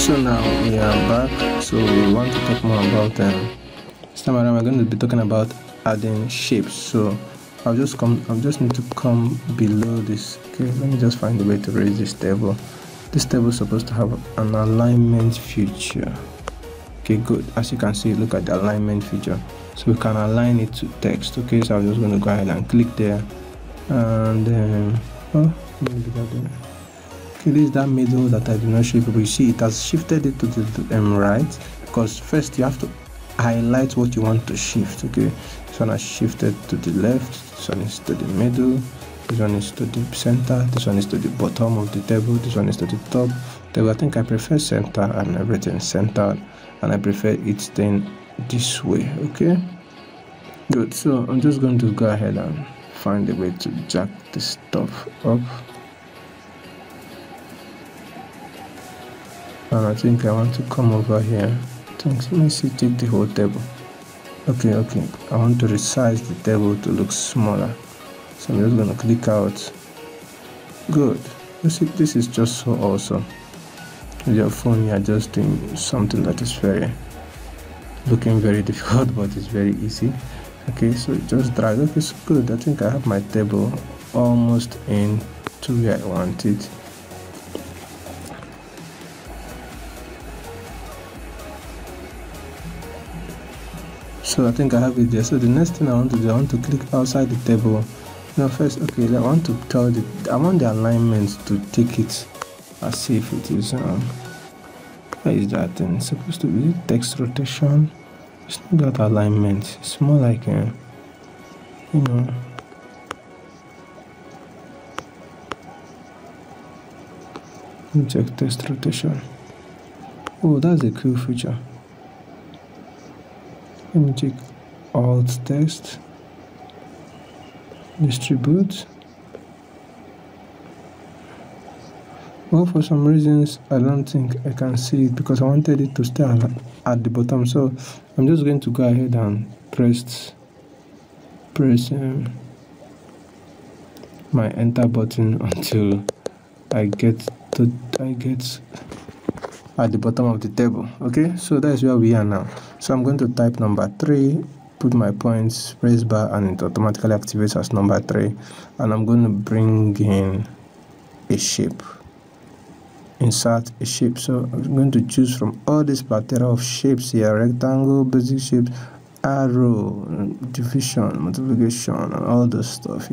So now we are back. So we want to talk more about this time around we're going to be talking about adding shapes. So I'll just need to come below this. Okay, let me just find a way to raise this table. This table is supposed to have an alignment feature. Okay, good. As you can see, look at the alignment feature. So we can align it to text. Okay, so I'm just going to go ahead and click there, and then maybe that there. Okay, this is that middle that I did not show you, but you see it has shifted it to the right, because first you have to highlight what you want to shift. Okay, this one has shifted to the left, this one is to the middle, this one is to the center, this one is to the bottom of the table, this one is to the top table. I think I prefer center and everything centered, and I prefer it then this way. Okay, good. So I'm just going to go ahead and find a way to jack this stuff up. And I think I want to come over here. Let me see, take the whole table. Okay, I want to resize the table to look smaller. So I'm just going to click out. Good. You see, this is just so awesome. With your phone, you are just doing something that is looking very difficult, but it's very easy. Okay, so just drag. Okay, so good. I think I have my table almost into where I want it. So I think I have it there. So the next thing I want to do, I want to click outside the table. Now first, okay, I want to I want the alignment to take it as if it is what is that thing? It's supposed to be text rotation. It's not that alignment. It's more like let me check text rotation. Oh, that's a cool feature. Let me check alt text, distribute. Well, for some reasons I don't think I can see it because I wanted it to stay at the bottom. So I'm just going to go ahead and press my enter button until I get at the bottom of the table. Okay, so that's where we are now. So I'm going to type number 3, put my points, space bar, and it automatically activates as number 3. And I'm going to bring in a shape, insert a shape. So I'm going to choose from all this plethora of shapes here: rectangle, basic shapes, arrow, division, multiplication, and all this stuff,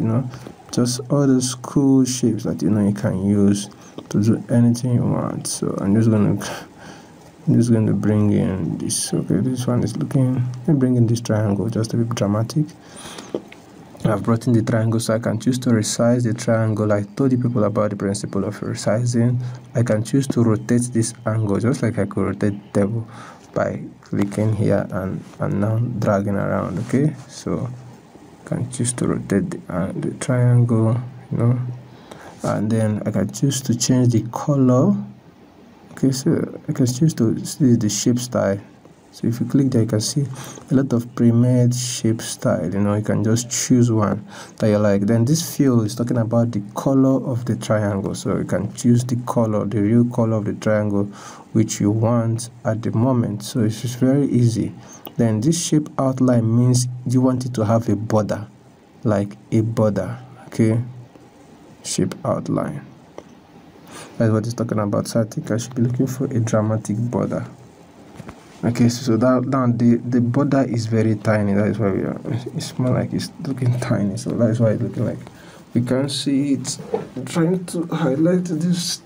just all those cool shapes that you can use to do anything you want. So I'm just going to bring in this. Okay, this one is looking. Let me bring in this triangle just to be dramatic. I've brought in the triangle, so I can choose to resize the triangle. I told you people about the principle of resizing. I can choose to rotate this angle just like I could rotate the table by clicking here and now dragging around. Okay, so I can choose to rotate the triangle, and then I can choose to change the color. Okay, so I can choose to see the shape style. So if you click there, you can see a lot of pre-made shape style. You can just choose one that you like. Then this field is talking about the color of the triangle. So you can choose the color, the real color of the triangle, which you want at the moment. So it's just very easy. Then this shape outline means you want it to have a border, like a border. Okay, shape outline. That's what it's talking about. So I think I should be looking for a dramatic border. Okay, so the border is very tiny. That is why it's more like it's looking tiny. So that's why it's looking like we can't see it. I'm trying to highlight this.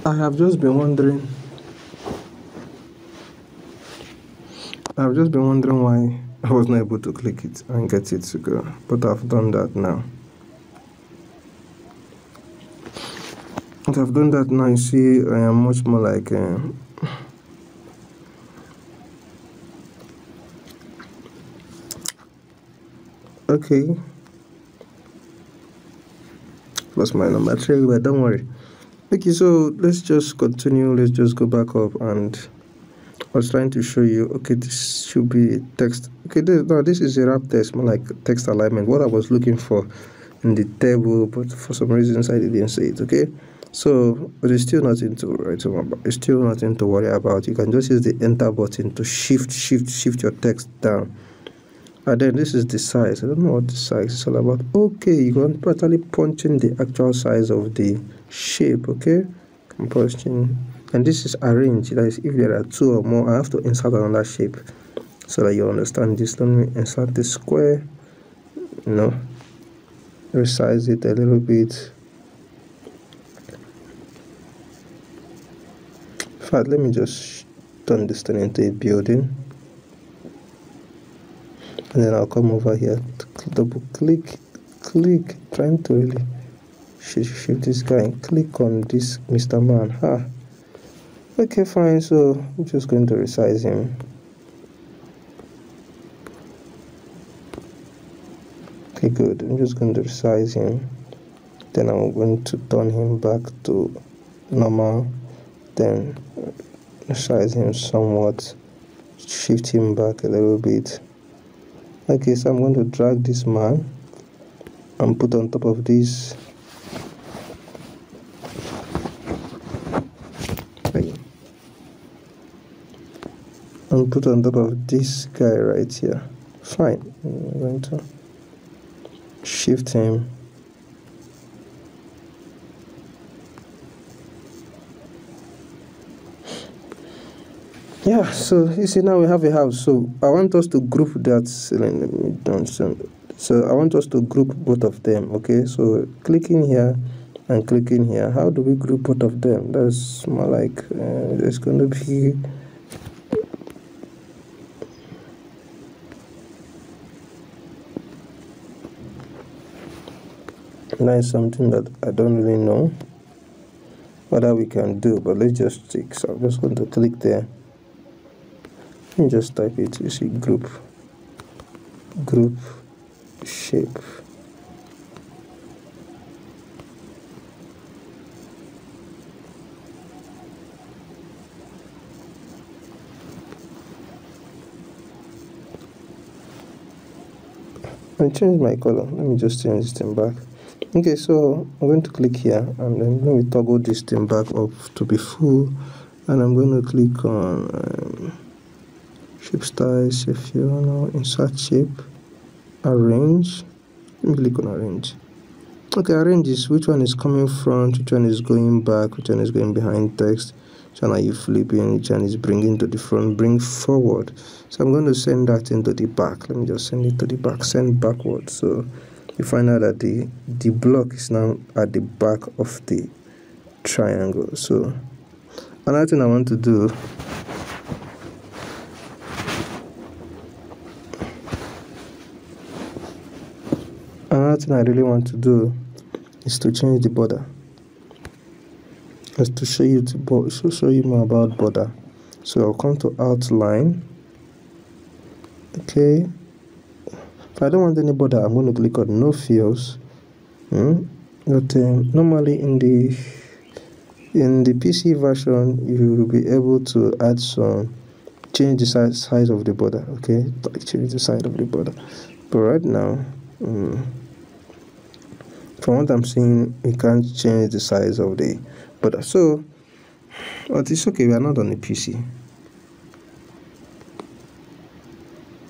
I have just been wondering why I was not able to click it and get it to go, but I've done that now. Once I've done that now, you see I am much more like okay, lost my number 3, but don't worry. Okay, so let's just continue. Let's just go back up, and I was trying to show you. Okay, this should be text. Okay, this is a wrap text, more like text alignment. What I was looking for in the table, but for some reasons I didn't see it. Okay, so but it's still nothing to write about. It's still nothing to worry about. You can just use the enter button to shift your text down. And then this is the size. I don't know what the size is all about. Okay, you can practically punch in the actual size of the shape. Okay, I'm punching, and this is arrange. That is, if there are 2 or more, I have to insert another shape so that you understand this. Let me insert the square. Resize it a little bit. In fact, let me just turn this thing into a building. And then I'll come over here, double click, trying to really shift this guy and click on this Mr. Man. Okay, fine. So I'm just going to resize him. Okay, good. I'm just going to resize him. Then I'm going to turn him back to normal. Then resize him somewhat, shift him back a little bit. Okay, so I'm going to drag this man and put on top of this guy right here. Fine. I'm going to shift him. Yeah, so you see now we have a house. So I want us to group that ceiling. Let me down. So I want us to group both of them. Okay, so clicking here and clicking here. How do we group both of them? That's more like there's going to be nice something that I don't really know whether we can do, but let's just check. So I'm just going to click there and just type it. You see group shape. I change my color. Let me just change this thing back. Okay, so I'm going to click here and then let me toggle this thing back up to be full, and I'm going to click on shape styles, if you know, insert shape, arrange. Let me click on arrange. Okay, arrange is which one is coming front, which one is going back, which one is going behind text, which one are you flipping, which one is bringing to the front, bring forward. So I'm going to send that into the back. Let me just send it to the back, send backward. So you find out that the block is now at the back of the triangle. So another thing I want to do, I really want to do is to change the border. Just to show you more about border. So I'll come to outline. Okay, if I don't want any border, I'm going to click on no fills. But normally in the PC version, you will be able to add some, change the size of the border. Okay, change the size of the border. But right now, from what I'm seeing, we can't change the size of the border. So, but it's okay. We are not on the PC.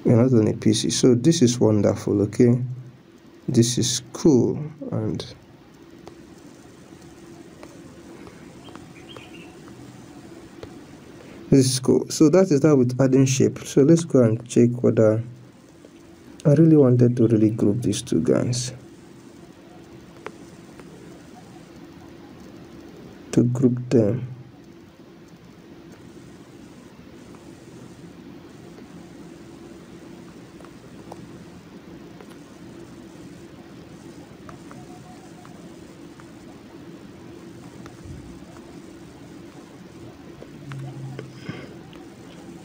We're not on a PC, so this is wonderful. Okay, this is cool, and this is cool. So that is that with adding shape. So let's go and check whether I really wanted to really group these two guys, to group them.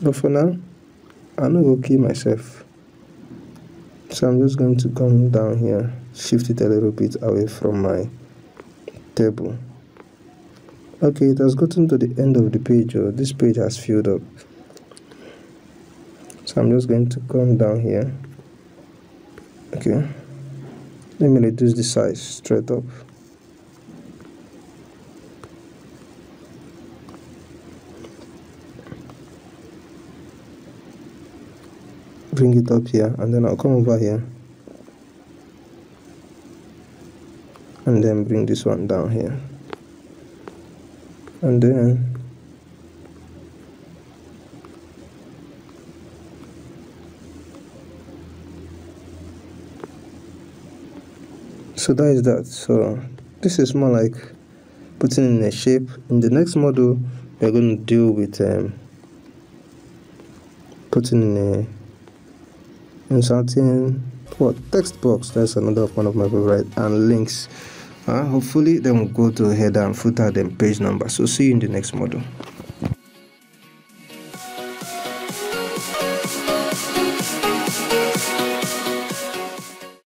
But for now, I'm not going to kill myself. So I'm just going to come down here, shift it a little bit away from my table. Okay, it has gotten to the end of the page. This page has filled up. So I'm just going to come down here. Okay, let me reduce the size straight up. Bring it up here, and then I'll come over here and then bring this one down here, and then so that is that. So this is more like putting in a shape. In the next model, we're going to deal with putting in inserting text box. That's another one of my favorite, and links. Hopefully then we'll go to header and footer, then page number. So see you in the next model.